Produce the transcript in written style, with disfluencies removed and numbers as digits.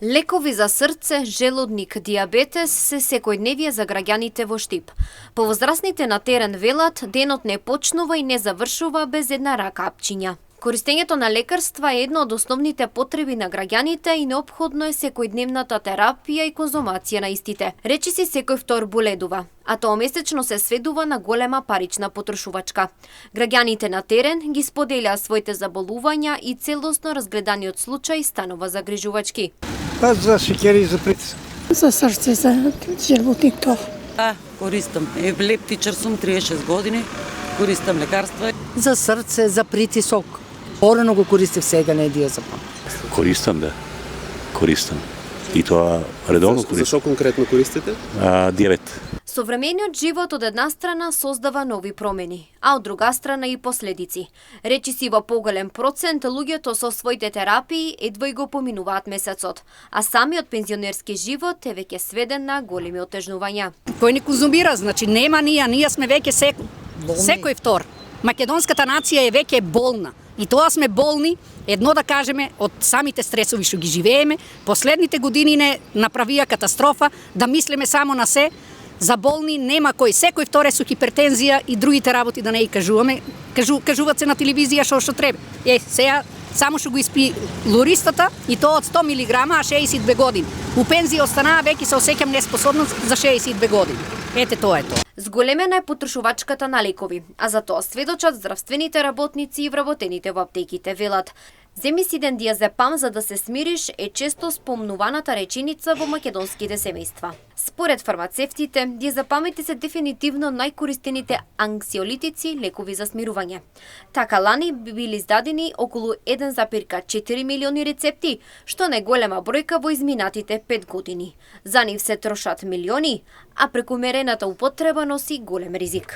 Лекови за срце, желудник, диабетес се секојдневие за граѓаните во Штип. Повозрасните на терен велат, денот не почнува и не завршува без една рака апчиња. Користењето на лекарства е едно од основните потреби на граѓаните и неопходно е секојдневната терапија и конзумација на истите. Речиси секој втор боледува, а тоа месечно се сведува на голема парична потрошувачка. Граѓаните на терен ги споделаа своите заболувања и целосно разгледаниот случај станува загрижувачки. За шеќер и за притисок. За срце, за желудник тоа. Да, користам. Епилептичар сум, 36 години. Користам лекарства. За срце, за притисок. Порано го користев, сега не е диазепам. Користам, да. Користам. И тоа редовно користам. Зашо конкретно користите? Диабет. Современиот живот од една страна создава нови промени, а од друга страна и последици. Речиси во поголем процент луѓето со своите терапии едва и го поминуваат месецот, а самиот пензионерски живот е веќе сведен на големи отежнувања. Кој не конзумира, значи нема ние сме веќе секој втор. Македонската нација е веќе болна. И тоа сме болни, едно да кажеме, од самите стресови што ги живееме, последните години не направија катастрофа, да мислиме само на се, за болни нема кој, секој вторе со хипертензија и другите работи да не ги кажуваме, кажуваат се на телевизија што треба. Сега само што го испи лористата и тоа од 100 милиграма, а 62 години. У пензија останаа веќе се осеќам неспособна за 62 години. Ете тоа е тоа. Зголемена е потрошувачката на лекови, а за тоа сведочат здравствените работници и вработените во аптеките. Велат, земи си еден диазепам за да се смириш е често спомнуваната реченица во македонските семејства. Според фармацевтите, диазепамите се дефинитивно најкористените анксиолитици лекови за смирување. Така лани би били издадени околу 1,4 милиони рецепти, што не голема бројка во изминатите 5 години. За нив се трошат милиони, а прекумерената употреба носи голем ризик.